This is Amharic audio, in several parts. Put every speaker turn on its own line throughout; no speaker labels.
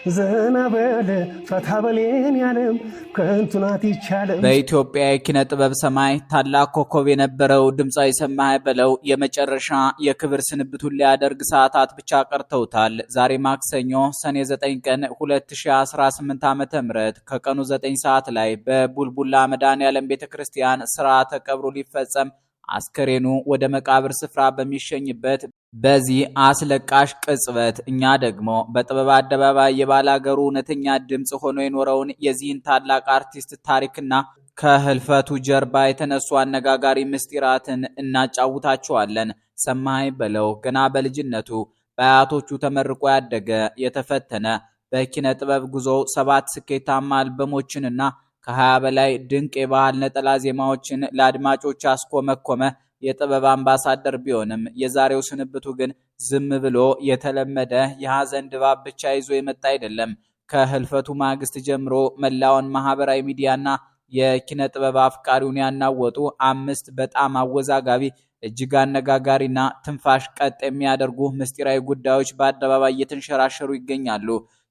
ዘናበል ፈታበሌን ያለም ከንቱናት ይቻለም።
በኢትዮጵያ የኪነ ጥበብ ሰማይ ታላቅ ኮከብ የነበረው ድምፃዊ ሰማኸኝ በለው የመጨረሻ የክብር ስንብቱን ሊያደርግ ሰዓታት ብቻ ቀርተውታል። ዛሬ ማክሰኞ ሰኔ 9 ቀን 2018 ዓ.ም ከቀኑ 9 ሰዓት ላይ በቡልቡላ መድኃኔዓለም ቤተክርስቲያን ስርዓተ ቀብሩ ሊፈጸም አስከሬኑ ወደ መቃብር ስፍራ በሚሸኝበት በዚህ አስለቃሽ ቅጽበት እኛ ደግሞ በጥበብ አደባባይ የባላገሩ እውነተኛ ድምጽ ሆኖ የኖረውን የዚህን ታላቅ አርቲስት ታሪክና ከህልፈቱ ጀርባ የተነሱ አነጋጋሪ ምስጢራትን እናጫውታችኋለን። ሰማኸኝ በለው ገና በልጅነቱ በአያቶቹ ተመርቆ ያደገ የተፈተነ በኪነ ጥበብ ጉዞ 7 ስኬታማ አልበሞችንና ከ20 በላይ ድንቅ የባህል ነጠላ ዜማዎችን ለአድማጮች አስኮመኮመ የጥበብ አምባሳደር ቢሆንም የዛሬው ስንብቱ ግን ዝም ብሎ የተለመደ የሐዘን ድባብ ብቻ ይዞ የመጣ አይደለም። ከህልፈቱ ማግስት ጀምሮ መላውን ማህበራዊ ሚዲያና የኪነ ጥበብ አፍቃሪውን ያናወጡ 5 በጣም አወዛጋቢ እጅግ አነጋጋሪና ትንፋሽ ቀጥ የሚያደርጉ ምስጢራዊ ጉዳዮች በአደባባይ እየተንሸራሸሩ ይገኛሉ።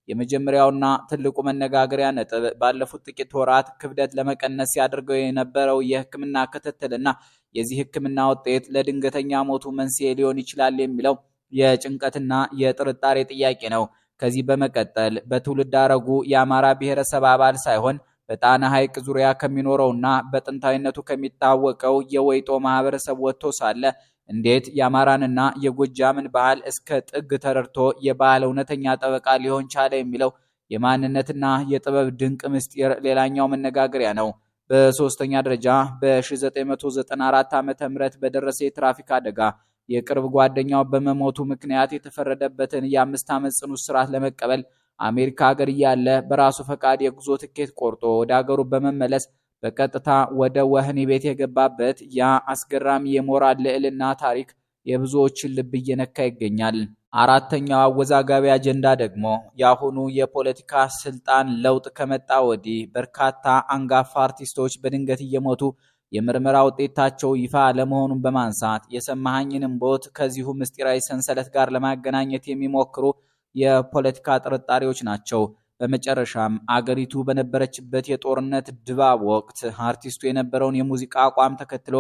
የመጀመሪያውና ትልቁ መነጋገሪያ ነጥብ ባለፉት ጥቂት ወራት ክብደት ለመቀነስ ያደርገው የነበረው የህክምና ክትትልና የዚህ ህክምና ውጤት ለድንገተኛ ሞቱ መንስኤ ሊሆን ይችላል የሚለው የጭንቀትና የጥርጣሬ ጥያቄ ነው። ከዚህ በመቀጠል በትውልድ ሐረጉ የአማራ ብሔረሰብ አባል ሳይሆን በጣና ሐይቅ ዙሪያ ከሚኖረውና በጥንታዊነቱ ከሚታወቀው የወይጦ ማህበረሰብ ወጥቶ ሳለ እንዴት የአማራንና የጎጃምን ባህል እስከ ጥግ ተረድቶ የባህል እውነተኛ ጠበቃ ሊሆን ቻለ የሚለው የማንነትና የጥበብ ድንቅ ምስጢር ሌላኛው መነጋገሪያ ነው። በሶስተኛ ደረጃ በ1994 ዓ.ም በደረሰ የትራፊክ አደጋ የቅርብ ጓደኛው በመሞቱ ምክንያት የተፈረደበትን የ5 ዓመት ጽኑ እስራት ለመቀበል አሜሪካ ሀገር እያለ በራሱ ፈቃድ የጉዞ ትኬት ቆርጦ ወደ ሀገሩ በመመለስ በቀጥታ ወደ ወህኒ ቤት የገባበት ያ አስገራሚ የሞራል ልዕልና ታሪክ የብዙዎችን ልብ እየነካ ይገኛል። አራተኛው አወዛጋቢ አጀንዳ ደግሞ የአሁኑ የፖለቲካ ስልጣን ለውጥ ከመጣ ወዲህ በርካታ አንጋፋ አርቲስቶች በድንገት እየሞቱ የምርመራ ውጤታቸው ይፋ ለመሆኑን በማንሳት የሰማኸኝንም ሞት ከዚሁ ምስጢራዊ ሰንሰለት ጋር ለማገናኘት የሚሞክሩ የፖለቲካ ጥርጣሬዎች ናቸው። በመጨረሻም አገሪቱ በነበረችበት የጦርነት ድባብ ወቅት አርቲስቱ የነበረውን የሙዚቃ አቋም ተከትሎ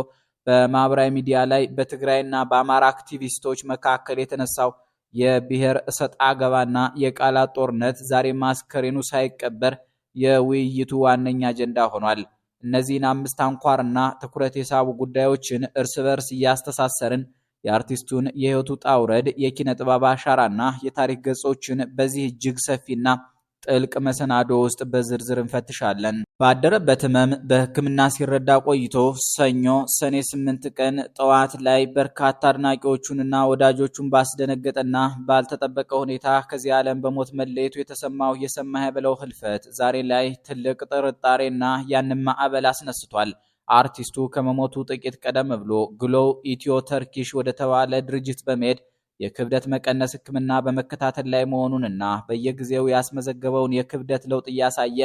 በማህበራዊ ሚዲያ ላይ በትግራይና በአማራ አክቲቪስቶች መካከል የተነሳው የብሔር እሰጥ አገባና የቃላት ጦርነት ዛሬ አስከሬኑ ሳይቀበር የውይይቱ ዋነኛ አጀንዳ ሆኗል። እነዚህን 5 አንኳርና ትኩረት የሳቡ ጉዳዮችን እርስ በርስ እያስተሳሰርን የአርቲስቱን የህይወቱ ውጣ ውረድ፣ የኪነ ጥበብ አሻራና የታሪክ ገጾችን በዚህ እጅግ ሰፊና ጥልቅ መሰናዶ ውስጥ በዝርዝር እንፈትሻለን። ባደረበት ህመም በህክምና ሲረዳ ቆይቶ ሰኞ ሰኔ 8 ቀን ጠዋት ላይ በርካታ አድናቂዎቹንና ወዳጆቹን ባስደነገጠና ባልተጠበቀ ሁኔታ ከዚህ ዓለም በሞት መለየቱ የተሰማው የሰማኸኝ በለው ህልፈት ዛሬ ላይ ትልቅ ጥርጣሬና ያንን ማዕበል አስነስቷል። አርቲስቱ ከመሞቱ ጥቂት ቀደም ብሎ ግሎው ኢትዮ ተርኪሽ ወደ ተባለ ድርጅት በመሄድ የክብደት መቀነስ ህክምና በመከታተል ላይ መሆኑንና በየጊዜው ያስመዘገበውን የክብደት ለውጥ እያሳየ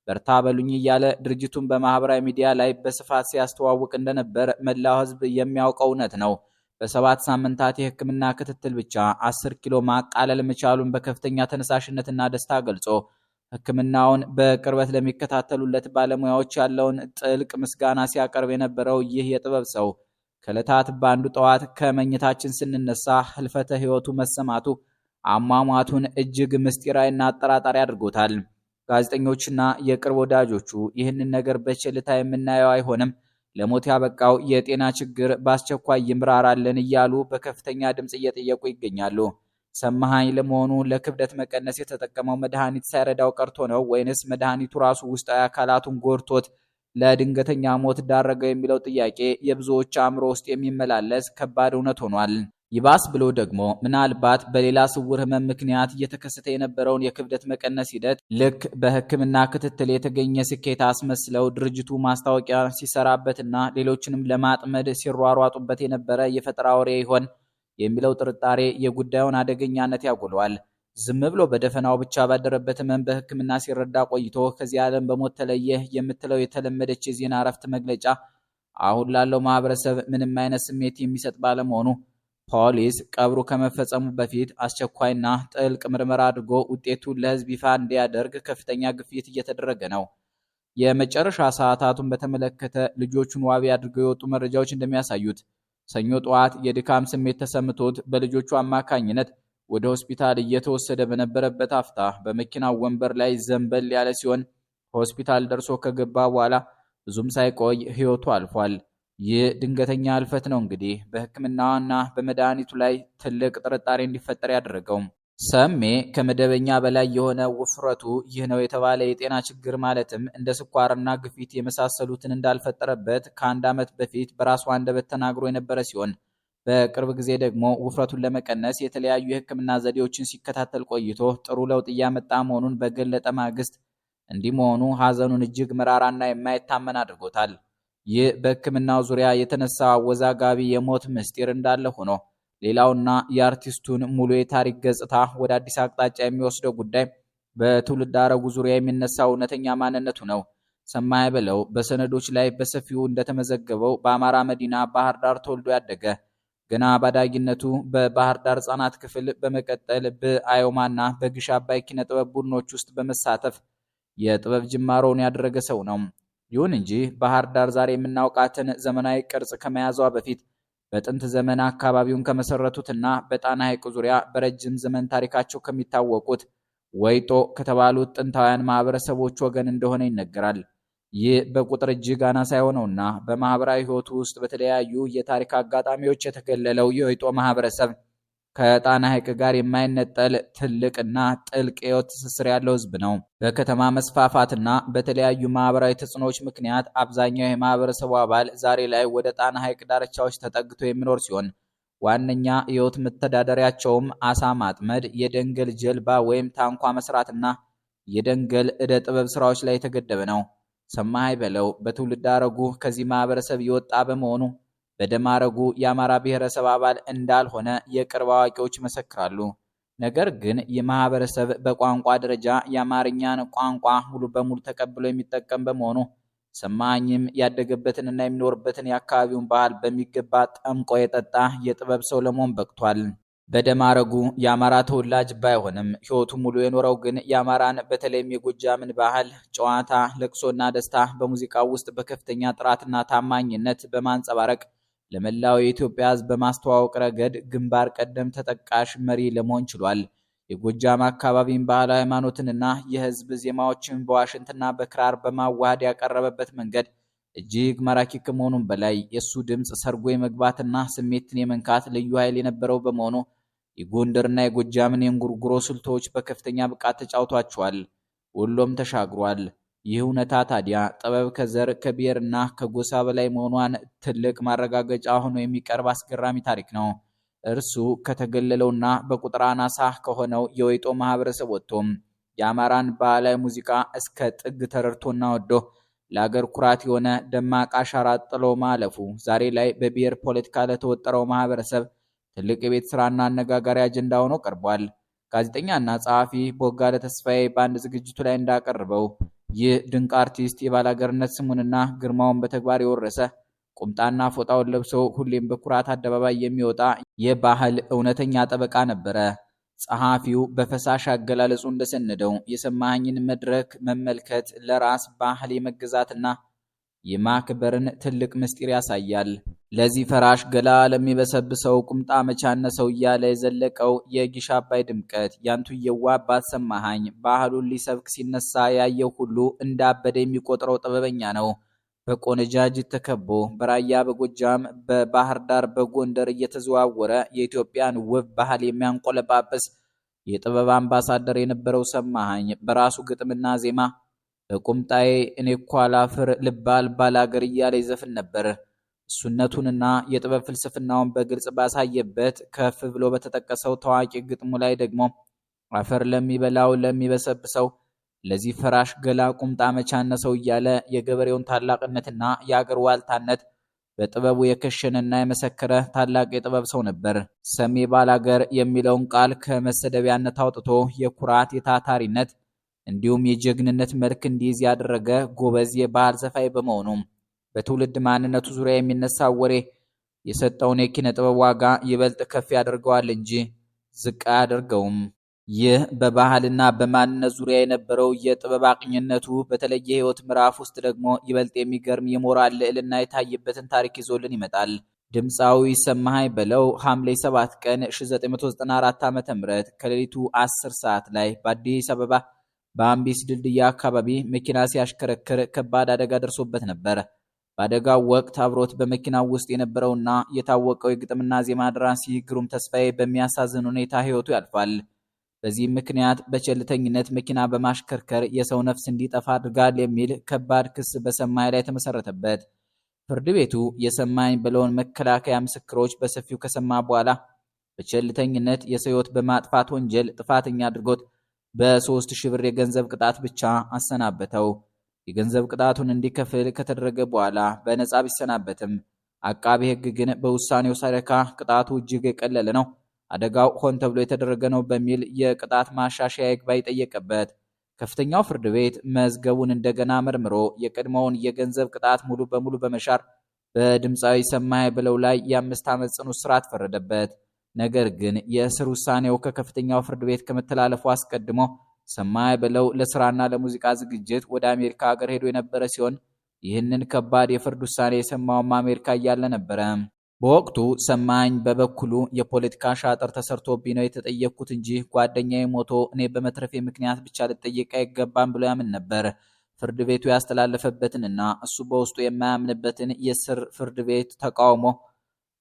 በርታ በሉኝ እያለ ድርጅቱን በማህበራዊ ሚዲያ ላይ በስፋት ሲያስተዋውቅ እንደነበር መላው ህዝብ የሚያውቀው እውነት ነው። በ7 ሳምንታት የህክምና ክትትል ብቻ 10 ኪሎ ማቃለል መቻሉን በከፍተኛ ተነሳሽነትና ደስታ ገልጾ ህክምናውን በቅርበት ለሚከታተሉለት ባለሙያዎች ያለውን ጥልቅ ምስጋና ሲያቀርብ የነበረው ይህ የጥበብ ሰው ከዕለታት በአንዱ ጠዋት ከመኝታችን ስንነሳ ህልፈተ ህይወቱ መሰማቱ አሟሟቱን እጅግ ምስጢራዊና አጠራጣሪ አድርጎታል። ጋዜጠኞችና የቅርብ ወዳጆቹ ይህንን ነገር በቸልታ የምናየው አይሆንም፣ ለሞት ያበቃው የጤና ችግር በአስቸኳይ ይምራራልን እያሉ በከፍተኛ ድምጽ እየጠየቁ ይገኛሉ። ሰማኸኝ ለመሆኑ ለክብደት መቀነስ የተጠቀመው መድኃኒት ሳይረዳው ቀርቶ ነው ወይንስ መድኃኒቱ ራሱ ውስጣዊ አካላቱን ጎድቶት ለድንገተኛ ሞት ዳረገው የሚለው ጥያቄ የብዙዎች አእምሮ ውስጥ የሚመላለስ ከባድ እውነት ሆኗል። ይባስ ብሎ ደግሞ ምናልባት በሌላ ስውር ህመም ምክንያት እየተከሰተ የነበረውን የክብደት መቀነስ ሂደት ልክ በህክምና ክትትል የተገኘ ስኬት አስመስለው ድርጅቱ ማስታወቂያ ሲሰራበትና ሌሎችንም ለማጥመድ ሲሯሯጡበት የነበረ የፈጠራ ወሬ ይሆን የሚለው ጥርጣሬ የጉዳዩን አደገኛነት ያጎለዋል። ዝም ብሎ በደፈናው ብቻ ባደረበት ህመም በህክምና ሲረዳ ቆይቶ ከዚህ ዓለም በሞት ተለየ የምትለው የተለመደች የዜና እረፍት መግለጫ አሁን ላለው ማህበረሰብ ምንም አይነት ስሜት የሚሰጥ ባለመሆኑ ፖሊስ ቀብሩ ከመፈጸሙ በፊት አስቸኳይና ጥልቅ ምርመራ አድርጎ ውጤቱን ለህዝብ ይፋ እንዲያደርግ ከፍተኛ ግፊት እየተደረገ ነው። የመጨረሻ ሰዓታቱን በተመለከተ ልጆቹን ዋቢ አድርገው የወጡ መረጃዎች እንደሚያሳዩት ሰኞ ጠዋት የድካም ስሜት ተሰምቶት በልጆቹ አማካኝነት ወደ ሆስፒታል እየተወሰደ በነበረበት አፍታ በመኪናው ወንበር ላይ ዘንበል ያለ ሲሆን ሆስፒታል ደርሶ ከገባ በኋላ ብዙም ሳይቆይ ህይወቱ አልፏል። ይህ ድንገተኛ ህልፈት ነው እንግዲህ በህክምናውና በመድኃኒቱ ላይ ትልቅ ጥርጣሬ እንዲፈጠር ያደረገው። ሰሜ ከመደበኛ በላይ የሆነ ውፍረቱ ይህ ነው የተባለ የጤና ችግር ማለትም እንደ ስኳርና ግፊት የመሳሰሉትን እንዳልፈጠረበት ከአንድ ዓመት በፊት በራሱ አንደበት ተናግሮ የነበረ ሲሆን በቅርብ ጊዜ ደግሞ ውፍረቱን ለመቀነስ የተለያዩ የህክምና ዘዴዎችን ሲከታተል ቆይቶ ጥሩ ለውጥ እያመጣ መሆኑን በገለጠ ማግስት እንዲህ መሆኑ ሐዘኑን እጅግ መራራና የማይታመን አድርጎታል። ይህ በህክምናው ዙሪያ የተነሳው አወዛጋቢ የሞት ምስጢር እንዳለ ሆኖ ሌላውና የአርቲስቱን ሙሉ የታሪክ ገጽታ ወደ አዲስ አቅጣጫ የሚወስደው ጉዳይ በትውልድ ሐረጉ ዙሪያ የሚነሳው እውነተኛ ማንነቱ ነው። ሰማይ በለው በሰነዶች ላይ በሰፊው እንደተመዘገበው በአማራ መዲና ባህር ዳር ተወልዶ ያደገ ገና ባዳጊነቱ በባህር ዳር ህጻናት ክፍል በመቀጠል በአዮማና በግሽ አባይ ኪነ ጥበብ ቡድኖች ውስጥ በመሳተፍ የጥበብ ጅማሮውን ያደረገ ሰው ነው። ይሁን እንጂ ባህር ዳር ዛሬ የምናውቃትን ዘመናዊ ቅርጽ ከመያዟ በፊት በጥንት ዘመን አካባቢውን ከመሰረቱትና በጣና ሐይቅ ዙሪያ በረጅም ዘመን ታሪካቸው ከሚታወቁት ወይጦ ከተባሉት ጥንታውያን ማህበረሰቦች ወገን እንደሆነ ይነገራል። ይህ በቁጥር እጅግ አናሳ የሆነውና በማህበራዊ ህይወቱ ውስጥ በተለያዩ የታሪክ አጋጣሚዎች የተገለለው የወይጦ ማህበረሰብ ከጣና ሐይቅ ጋር የማይነጠል ትልቅና ጥልቅ የህይወት ትስስር ያለው ህዝብ ነው። በከተማ መስፋፋትና በተለያዩ ማህበራዊ ተጽዕኖዎች ምክንያት አብዛኛው የማህበረሰቡ አባል ዛሬ ላይ ወደ ጣና ሐይቅ ዳርቻዎች ተጠግቶ የሚኖር ሲሆን ዋነኛ የህይወት መተዳደሪያቸውም አሳ ማጥመድ፣ የደንገል ጀልባ ወይም ታንኳ መስራትና የደንገል ዕደ ጥበብ ስራዎች ላይ የተገደበ ነው። ሰማይ በለው በትውልድ ሐረጉ ከዚህ ማህበረሰብ የወጣ በመሆኑ በደም ሐረጉ የአማራ ብሔረሰብ አባል እንዳልሆነ የቅርብ አዋቂዎች ይመሰክራሉ። ነገር ግን የማህበረሰብ በቋንቋ ደረጃ የአማርኛን ቋንቋ ሙሉ በሙሉ ተቀብሎ የሚጠቀም በመሆኑ ሰማኝም ያደገበትንና የሚኖርበትን የአካባቢውን ባህል በሚገባ ጠምቆ የጠጣ የጥበብ ሰው ለመሆን በቅቷል። በደም ሐረጉ የአማራ ተወላጅ ባይሆንም ህይወቱ ሙሉ የኖረው ግን የአማራን በተለይም የጎጃምን ባህል፣ ጨዋታ፣ ለቅሶና ደስታ በሙዚቃው ውስጥ በከፍተኛ ጥራትና ታማኝነት በማንጸባረቅ ለመላው የኢትዮጵያ ህዝብ በማስተዋወቅ ረገድ ግንባር ቀደም ተጠቃሽ መሪ ለመሆን ችሏል። የጎጃም አካባቢን ባህላዊ ሃይማኖትንና የህዝብ ዜማዎችን በዋሽንትና በክራር በማዋሃድ ያቀረበበት መንገድ እጅግ ማራኪ ከመሆኑም በላይ የሱ ድምጽ ሰርጎ የመግባትና ስሜትን የመንካት ልዩ ኃይል የነበረው በመሆኑ የጎንደርና የጎጃምን የእንጉርጉሮ ስልቶች በከፍተኛ ብቃት ተጫውቷቸዋል። ወሎም ተሻግሯል። ይህ እውነታ ታዲያ ጥበብ ከዘር ከብሔርና ከጎሳ በላይ መሆኗን ትልቅ ማረጋገጫ ሆኖ የሚቀርብ አስገራሚ ታሪክ ነው። እርሱ ከተገለለውና በቁጥር አናሳ ከሆነው የወይጦ ማህበረሰብ ወጥቶም የአማራን ባህላዊ ሙዚቃ እስከ ጥግ ተረድቶና ወዶ ለአገር ኩራት የሆነ ደማቅ አሻራ ጥሎ ማለፉ ዛሬ ላይ በብሔር ፖለቲካ ለተወጠረው ማህበረሰብ ትልቅ የቤት ስራና አነጋጋሪ አጀንዳ ሆኖ ቀርቧል። ጋዜጠኛና ጸሐፊ ቦጋለ ተስፋዬ በአንድ ዝግጅቱ ላይ እንዳቀረበው ይህ ድንቅ አርቲስት የባላገርነት ስሙንና ግርማውን በተግባር የወረሰ ቁምጣና ፎጣውን ለብሶ ሁሌም በኩራት አደባባይ የሚወጣ የባህል እውነተኛ ጠበቃ ነበረ። ጸሐፊው በፈሳሽ አገላለጹ እንደሰነደው የሰማኸኝን መድረክ መመልከት ለራስ ባህል የመገዛትና የማክበርን ትልቅ ምስጢር ያሳያል። ለዚህ ፈራሽ ገላ ለሚበሰብሰው ቁምጣ መቻነሰው እያለ የዘለቀው የጊሽ አባይ ድምቀት ያንቱ የዋባት ሰማኸኝ ባህሉን ሊሰብክ ሲነሳ ያየው ሁሉ እንዳበደ የሚቆጥረው ጥበበኛ ነው። በቆነጃጅት ተከቦ በራያ በጎጃም በባህር ዳር በጎንደር እየተዘዋወረ የኢትዮጵያን ውብ ባህል የሚያንቆለጳጵስ የጥበብ አምባሳደር የነበረው ሰማኸኝ በራሱ ግጥምና ዜማ በቁምጣዬ እኔ እኮ አላፍር ልባል ባላገር እያለ ይዘፍን ነበር። እሱነቱንና የጥበብ ፍልስፍናውን በግልጽ ባሳየበት ከፍ ብሎ በተጠቀሰው ታዋቂ ግጥሙ ላይ ደግሞ አፈር ለሚበላው ለሚበሰብሰው ለዚህ ፈራሽ ገላ ቁምጣ መቻነሰው እያለ የገበሬውን ታላቅነትና የአገር ዋልታነት በጥበቡ የከሸነና የመሰከረ ታላቅ የጥበብ ሰው ነበር። ሰሜ ባላገር የሚለውን ቃል ከመሰደቢያነት አውጥቶ የኩራት የታታሪነት እንዲሁም የጀግንነት መልክ እንዲይዝ ያደረገ ጎበዝ የባህል ዘፋኝ በመሆኑ በትውልድ ማንነቱ ዙሪያ የሚነሳው ወሬ የሰጠውን የኪነ ጥበብ ዋጋ ይበልጥ ከፍ ያደርገዋል እንጂ ዝቅ አያደርገውም። ይህ በባህልና በማንነት ዙሪያ የነበረው የጥበብ አቅኝነቱ በተለየ ህይወት ምዕራፍ ውስጥ ደግሞ ይበልጥ የሚገርም የሞራል ልዕልና የታየበትን ታሪክ ይዞልን ይመጣል። ድምፃዊ ሰማሃኝ በለው ሐምሌ 7 ቀን 1994 ዓ.ም ከሌሊቱ 10 ሰዓት ላይ በአዲስ አበባ በአምቢስ ድልድይ አካባቢ መኪና ሲያሽከረክር ከባድ አደጋ ደርሶበት ነበር። በአደጋው ወቅት አብሮት በመኪናው ውስጥ የነበረውና የታወቀው የግጥምና ዜማ ደራሲ ግሩም ተስፋዬ በሚያሳዝን ሁኔታ ህይወቱ ያልፋል። በዚህም ምክንያት በቸልተኝነት መኪና በማሽከርከር የሰው ነፍስ እንዲጠፋ አድርጋል የሚል ከባድ ክስ በሰማሃኝ ላይ ተመሰረተበት። ፍርድ ቤቱ የሰማሃኝ በለውን መከላከያ ምስክሮች በሰፊው ከሰማ በኋላ በቸልተኝነት የሰው ህይወት በማጥፋት ወንጀል ጥፋተኛ አድርጎት በ3000 ብር የገንዘብ ቅጣት ብቻ አሰናበተው። የገንዘብ ቅጣቱን እንዲከፍል ከተደረገ በኋላ በነፃ ቢሰናበትም አቃቤ ሕግ ግን በውሳኔው ሳይረካ ቅጣቱ እጅግ የቀለለ ነው፣ አደጋው ሆን ተብሎ የተደረገ ነው በሚል የቅጣት ማሻሻያ ይግባኝ ጠየቀበት። ከፍተኛው ፍርድ ቤት መዝገቡን እንደገና መርምሮ የቀድሞውን የገንዘብ ቅጣት ሙሉ በሙሉ በመሻር በድምፃዊ ሰማሃኝ በለው ላይ የ5 ዓመት ጽኑ እስራት ፈረደበት። ነገር ግን የእስር ውሳኔው ከከፍተኛው ፍርድ ቤት ከመተላለፉ አስቀድሞ ሰማሃኝ በለው ለስራና ለሙዚቃ ዝግጅት ወደ አሜሪካ ሀገር ሄዶ የነበረ ሲሆን ይህንን ከባድ የፍርድ ውሳኔ የሰማውም አሜሪካ እያለ ነበረ። በወቅቱ ሰማሃኝ በበኩሉ የፖለቲካ ሻጥር ተሰርቶብኝ ነው የተጠየቅኩት እንጂ ጓደኛዬ ሞቶ እኔ በመትረፌ ምክንያት ብቻ ልጠየቅ አይገባም ብሎ ያምን ነበር። ፍርድ ቤቱ ያስተላለፈበትንና እሱ በውስጡ የማያምንበትን የስር ፍርድ ቤት ተቃውሞ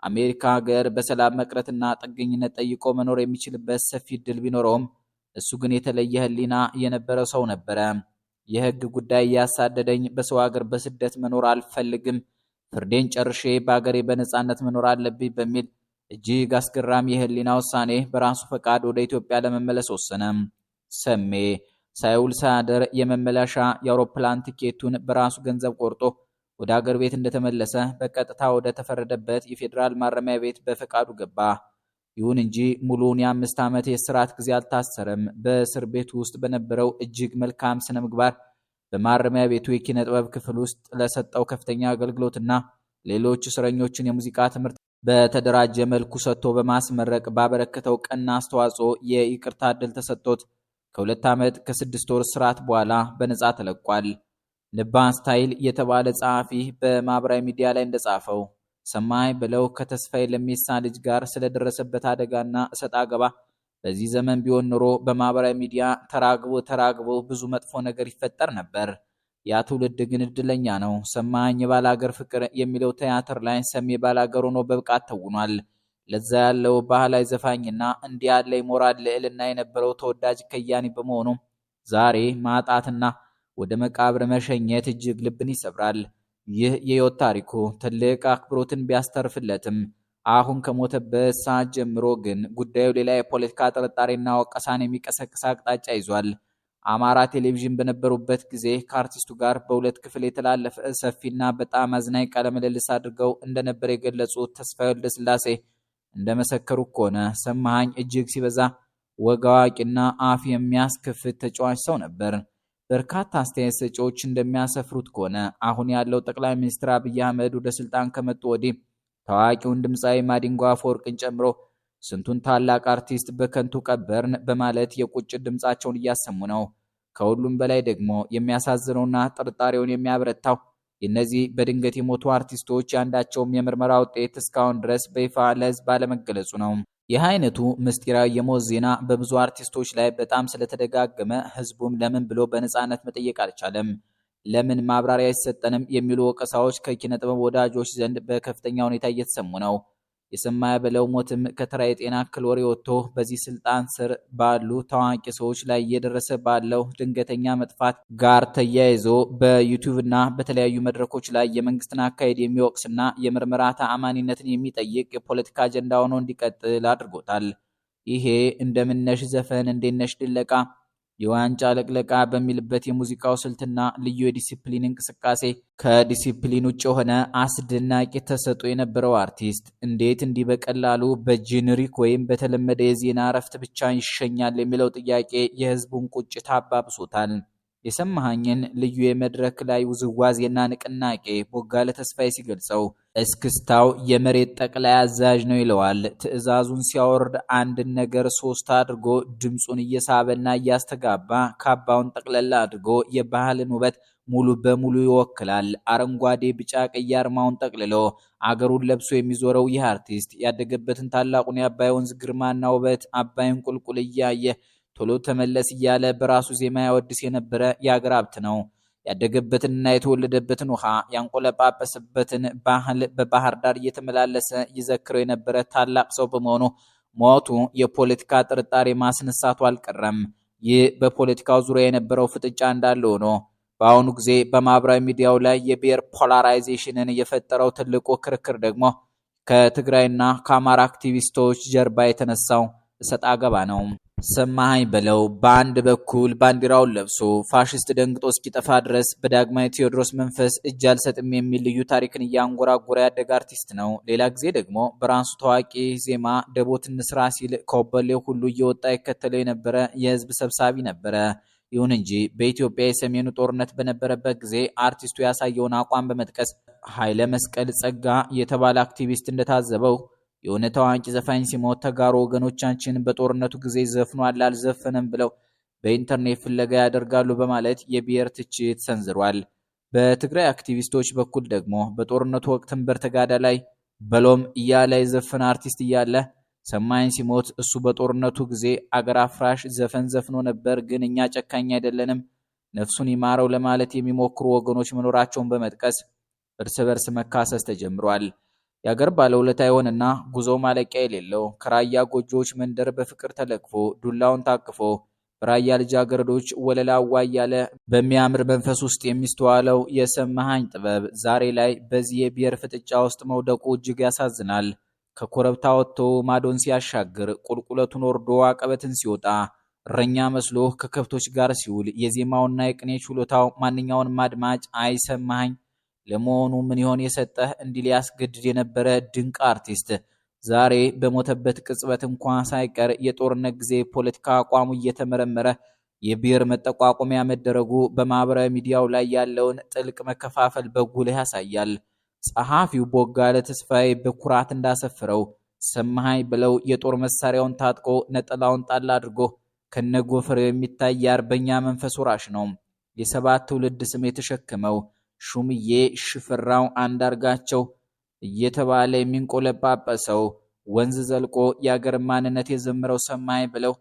አሜሪካ ሀገር በሰላም መቅረትና ጥገኝነት ጠይቆ መኖር የሚችልበት ሰፊ እድል ቢኖረውም እሱ ግን የተለየ ህሊና የነበረ ሰው ነበረ። የህግ ጉዳይ ያሳደደኝ፣ በሰው ሀገር በስደት መኖር አልፈልግም፣ ፍርዴን ጨርሼ በአገሬ በነፃነት መኖር አለብኝ በሚል እጅግ አስገራሚ የህሊና ውሳኔ በራሱ ፈቃድ ወደ ኢትዮጵያ ለመመለስ ወሰነ። ሰሜ ሳይውል ሳያድር የመመለሻ የአውሮፕላን ቲኬቱን በራሱ ገንዘብ ቆርጦ ወደ አገር ቤት እንደተመለሰ በቀጥታ ወደ ተፈረደበት የፌዴራል ማረሚያ ቤት በፈቃዱ ገባ። ይሁን እንጂ ሙሉውን የ5 ዓመት የእስራት ጊዜ አልታሰረም። በእስር ቤቱ ውስጥ በነበረው እጅግ መልካም ስነ ምግባር በማረሚያ ቤቱ የኪነ ጥበብ ክፍል ውስጥ ለሰጠው ከፍተኛ አገልግሎትና ሌሎች እስረኞችን የሙዚቃ ትምህርት በተደራጀ መልኩ ሰጥቶ በማስመረቅ ባበረከተው ቀና አስተዋጽኦ የይቅርታ ዕድል ተሰጥቶት ከ2 ዓመት ከ6 ወር እስራት በኋላ በነፃ ተለቋል። ንባን ስታይል የተባለ ጸሐፊ በማህበራዊ ሚዲያ ላይ እንደጻፈው ሰማሃኝ በለው ከተስፋዬ ለሜሳ ልጅ ጋር ስለደረሰበት አደጋና እሰጥ አገባ በዚህ ዘመን ቢሆን ኖሮ በማህበራዊ ሚዲያ ተራግቦ ብዙ መጥፎ ነገር ይፈጠር ነበር። ያ ትውልድ ግን እድለኛ ነው። ሰማሃኝ የባላገር ፍቅር የሚለው ቲያትር ላይ ሰሜ ባላገር ሆኖ በብቃት ተውኗል። ለዛ ያለው ባህላዊ ዘፋኝና እንዲህ ያለ ሞራል ልዕልና የነበረው ተወዳጅ ከያኒ በመሆኑ ዛሬ ማጣትና ወደ መቃብር መሸኘት እጅግ ልብን ይሰብራል። ይህ የህይወት ታሪኩ ትልቅ አክብሮትን ቢያስተርፍለትም አሁን ከሞተበት ሰዓት ጀምሮ ግን ጉዳዩ ሌላ የፖለቲካ ጥርጣሬና ወቀሳን የሚቀሰቅስ አቅጣጫ ይዟል። አማራ ቴሌቪዥን በነበሩበት ጊዜ ከአርቲስቱ ጋር በሁለት ክፍል የተላለፈ ሰፊና በጣም አዝናኝ ቃለ ምልልስ አድርገው እንደነበር የገለጹት ተስፋዬ ወልደስላሴ እንደመሰከሩ ከሆነ ሰማሃኝ እጅግ ሲበዛ ወግ አዋቂና አፍ የሚያስከፍት ተጫዋች ሰው ነበር። በርካታ አስተያየት ሰጪዎች እንደሚያሰፍሩት ከሆነ አሁን ያለው ጠቅላይ ሚኒስትር አብይ አህመድ ወደ ስልጣን ከመጡ ወዲህ ታዋቂውን ድምፃዊ ማዲንጎ አፈወርቅን ጨምሮ ስንቱን ታላቅ አርቲስት በከንቱ ቀበርን በማለት የቁጭት ድምፃቸውን እያሰሙ ነው። ከሁሉም በላይ ደግሞ የሚያሳዝነውና ጥርጣሬውን የሚያበረታው የእነዚህ በድንገት የሞቱ አርቲስቶች ያንዳቸውም የምርመራ ውጤት እስካሁን ድረስ በይፋ ለሕዝብ ባለመገለጹ ነው። ይህ አይነቱ ምስጢራዊ የሞት ዜና በብዙ አርቲስቶች ላይ በጣም ስለተደጋገመ ህዝቡም ለምን ብሎ በነፃነት መጠየቅ አልቻለም። ለምን ማብራሪያ አይሰጠንም የሚሉ ወቀሳዎች ከኪነ ጥበብ ወዳጆች ዘንድ በከፍተኛ ሁኔታ እየተሰሙ ነው። የሰማሃኝ በለው ሞትም ከተራ የጤና እክል ወሬ ወጥቶ በዚህ ስልጣን ስር ባሉ ታዋቂ ሰዎች ላይ እየደረሰ ባለው ድንገተኛ መጥፋት ጋር ተያይዞ በዩቲዩብና በተለያዩ መድረኮች ላይ የመንግስትን አካሄድ የሚወቅስና የምርመራ ተአማኒነትን የሚጠይቅ የፖለቲካ አጀንዳ ሆኖ እንዲቀጥል አድርጎታል። ይሄ እንደምነሽ ዘፈን እንዴነሽ ድለቃ የዋንጫ ለቅለቃ በሚልበት የሙዚቃው ስልትና ልዩ የዲሲፕሊን እንቅስቃሴ ከዲሲፕሊን ውጭ የሆነ አስደናቂ ተሰጥኦ የነበረው አርቲስት እንዴት እንዲህ በቀላሉ በጄኔሪክ ወይም በተለመደ የዜና እረፍት ብቻ ይሸኛል የሚለው ጥያቄ የህዝቡን ቁጭት አባብሶታል። የሰማኸኝን ልዩ የመድረክ ላይ ውዝዋዜና ንቅናቄ ቦጋለ ተስፋዬ ሲገልጸው እስክስታው የመሬት ጠቅላይ አዛዥ ነው ይለዋል። ትዕዛዙን ሲያወርድ አንድን ነገር ሶስት አድርጎ ድምፁን እየሳበና እያስተጋባ ካባውን ጠቅለላ አድርጎ የባህልን ውበት ሙሉ በሙሉ ይወክላል። አረንጓዴ፣ ቢጫ፣ ቀይ አርማውን ጠቅልሎ አገሩን ለብሶ የሚዞረው ይህ አርቲስት ያደገበትን ታላቁን የአባይ ወንዝ ግርማና ውበት አባይን ቁልቁል እያየ ቶሎ ተመለስ እያለ በራሱ ዜማ ያወድስ የነበረ የአገር ሀብት ነው። ያደገበትንና የተወለደበትን ውሃ ያንቆለጳጰሰበትን ባህል በባህር ዳር እየተመላለሰ ይዘክረው የነበረ ታላቅ ሰው በመሆኑ ሞቱ የፖለቲካ ጥርጣሬ ማስነሳቱ አልቀረም። ይህ በፖለቲካው ዙሪያ የነበረው ፍጥጫ እንዳለ ሆኖ በአሁኑ ጊዜ በማህበራዊ ሚዲያው ላይ የብሔር ፖላራይዜሽንን የፈጠረው ትልቁ ክርክር ደግሞ ከትግራይና ከአማራ አክቲቪስቶች ጀርባ የተነሳው እሰጥ አገባ ነው። ሰማኸኝ በለው በአንድ በኩል ባንዲራውን ለብሶ ፋሽስት ደንግጦ እስኪጠፋ ድረስ በዳግማዊ ቴዎድሮስ መንፈስ እጅ አልሰጥም የሚል ልዩ ታሪክን እያንጎራጎረ ያደገ አርቲስት ነው። ሌላ ጊዜ ደግሞ በራሱ ታዋቂ ዜማ ደቦት እንስራ ሲል ከወበሌው ሁሉ እየወጣ ይከተለው የነበረ የህዝብ ሰብሳቢ ነበረ። ይሁን እንጂ በኢትዮጵያ የሰሜኑ ጦርነት በነበረበት ጊዜ አርቲስቱ ያሳየውን አቋም በመጥቀስ ኃይለ መስቀል ጸጋ የተባለ አክቲቪስት እንደታዘበው የሆነ ታዋቂ ዘፋኝ ሲሞት ተጋሩ ወገኖቻችን በጦርነቱ ጊዜ ዘፍኗል አልዘፈነም ብለው በኢንተርኔት ፍለጋ ያደርጋሉ በማለት የብሔር ትችት ሰንዝሯል። በትግራይ አክቲቪስቶች በኩል ደግሞ በጦርነቱ ወቅት በርተጋዳ ላይ በሎም እያለ የዘፈነ አርቲስት እያለ ሰማኸኝ ሲሞት እሱ በጦርነቱ ጊዜ አገር አፍራሽ ዘፈን ዘፍኖ ነበር፣ ግን እኛ ጨካኝ አይደለንም፣ ነፍሱን ይማረው ለማለት የሚሞክሩ ወገኖች መኖራቸውን በመጥቀስ እርስ በርስ መካሰስ ተጀምሯል። የአገር ባለውለታ የሆነና ጉዞ ማለቂያ የሌለው ከራያ ጎጆዎች መንደር በፍቅር ተለቅፎ ዱላውን ታቅፎ በራያ ልጃገረዶች ወለላዋ እያለ በሚያምር መንፈስ ውስጥ የሚስተዋለው የሰማኸኝ ጥበብ ዛሬ ላይ በዚህ የብሔር ፍጥጫ ውስጥ መውደቁ እጅግ ያሳዝናል። ከኮረብታ ወጥቶ ማዶን ሲያሻግር ቁልቁለቱን ወርዶ አቀበትን ሲወጣ እረኛ መስሎ ከከብቶች ጋር ሲውል የዜማውና የቅኔ ችሎታው ማንኛውንም አድማጭ አይሰማኸኝ ለመሆኑ ምን ይሆን የሰጠህ እንዲል ያስገድድ የነበረ ድንቅ አርቲስት ዛሬ በሞተበት ቅጽበት እንኳን ሳይቀር የጦርነት ጊዜ ፖለቲካ አቋሙ እየተመረመረ የብሔር መጠቋቆሚያ መደረጉ በማህበራዊ ሚዲያው ላይ ያለውን ጥልቅ መከፋፈል በጉልህ ያሳያል። ጸሐፊው ቦጋለ ተስፋዬ በኩራት እንዳሰፈረው ሰማኸኝ በለው የጦር መሳሪያውን ታጥቆ ነጠላውን ጣል አድርጎ ከነጎፈሬው የሚታይ የአርበኛ መንፈስ ወራሽ ነው። የሰባት ትውልድ ስም የተሸከመው ሹምዬ ሽፈራው አንዳርጋቸው እየተባለ የሚንቆለጳጰሰው ወንዝ ዘልቆ የአገር ማንነት የዘመረው ሰማኸኝ በለው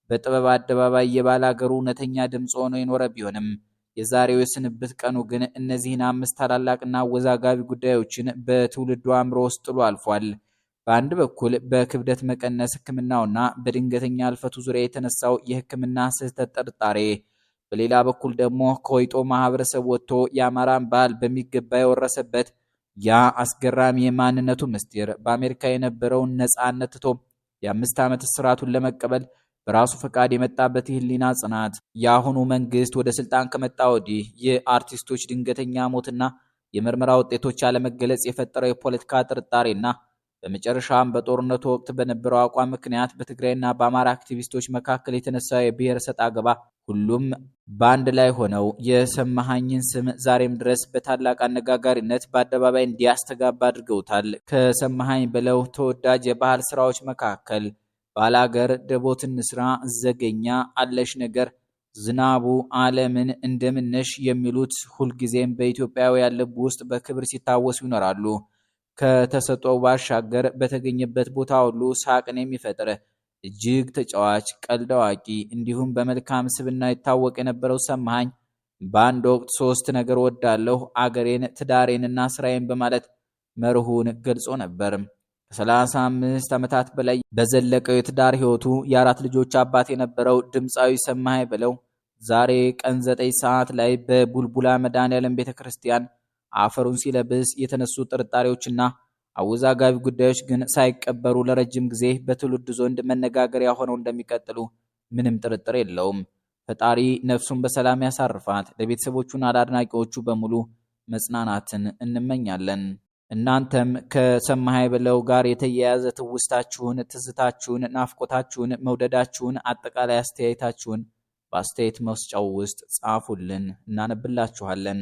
በጥበብ አደባባይ የባላገሩ እውነተኛ ድምፅ ሆኖ የኖረ ቢሆንም የዛሬው የስንብት ቀኑ ግን እነዚህን አምስት ታላላቅና አወዛጋቢ ጉዳዮችን በትውልዱ አእምሮ ውስጥ ጥሎ አልፏል። በአንድ በኩል በክብደት መቀነስ ሕክምናውና በድንገተኛ አልፈቱ ዙሪያ የተነሳው የሕክምና ስህተት ጥርጣሬ፣ በሌላ በኩል ደግሞ ከወይጦ ማህበረሰብ ወጥቶ የአማራን ባህል በሚገባ የወረሰበት ያ አስገራሚ የማንነቱ ምስጢር በአሜሪካ የነበረውን ነፃነት ትቶ የ5 ዓመት እስራቱን ለመቀበል በራሱ ፈቃድ የመጣበት የህሊና ጽናት፣ የአሁኑ መንግስት ወደ ስልጣን ከመጣ ወዲህ የአርቲስቶች ድንገተኛ ሞትና የምርመራ ውጤቶች ያለመገለጽ የፈጠረው የፖለቲካ ጥርጣሬና በመጨረሻም በጦርነቱ ወቅት በነበረው አቋም ምክንያት በትግራይና በአማራ አክቲቪስቶች መካከል የተነሳው የብሔር ሰጣ ገባ ሁሉም በአንድ ላይ ሆነው የሰማኸኝን ስም ዛሬም ድረስ በታላቅ አነጋጋሪነት በአደባባይ እንዲያስተጋባ አድርገውታል። ከሰማኸኝ በለው ተወዳጅ የባህል ስራዎች መካከል ባላገር፣ ደቦት እንስራ፣ ዘገኛ፣ አለሽ ነገር፣ ዝናቡ፣ ዓለምን እንደምነሽ የሚሉት ሁልጊዜም በኢትዮጵያውያን ልብ ውስጥ በክብር ሲታወሱ ይኖራሉ። ከተሰጠው ባሻገር በተገኘበት ቦታ ሁሉ ሳቅን የሚፈጥር እጅግ ተጫዋች፣ ቀልድ አዋቂ እንዲሁም በመልካም ስብዕና ይታወቅ የነበረው ሰማኸኝ በአንድ ወቅት 3 ነገር ወዳለሁ፣ አገሬን፣ ትዳሬንና ስራዬን በማለት መርሁን ገልጾ ነበር። ከ35 ዓመታት በላይ በዘለቀው የትዳር ህይወቱ የ4 ልጆች አባት የነበረው ድምፃዊ ሰማኸኝ በለው ዛሬ ቀን 9 ሰዓት ላይ በቡልቡላ መድኃኔዓለም ቤተክርስቲያን አፈሩን ሲለብስ የተነሱ ጥርጣሬዎችና አወዛጋቢ ጉዳዮች ግን ሳይቀበሩ ለረጅም ጊዜ በትውልድ ዘንድ መነጋገሪያ ሆነው እንደሚቀጥሉ ምንም ጥርጥር የለውም። ፈጣሪ ነፍሱን በሰላም ያሳርፋት። ለቤተሰቦቹና ለአድናቂዎቹ በሙሉ መጽናናትን እንመኛለን። እናንተም ከሰማኸኝ በለው ጋር የተያያዘ ትውስታችሁን፣ ትዝታችሁን፣ ናፍቆታችሁን፣ መውደዳችሁን፣ አጠቃላይ አስተያየታችሁን በአስተያየት መስጫው ውስጥ ጻፉልን፣ እናነብላችኋለን።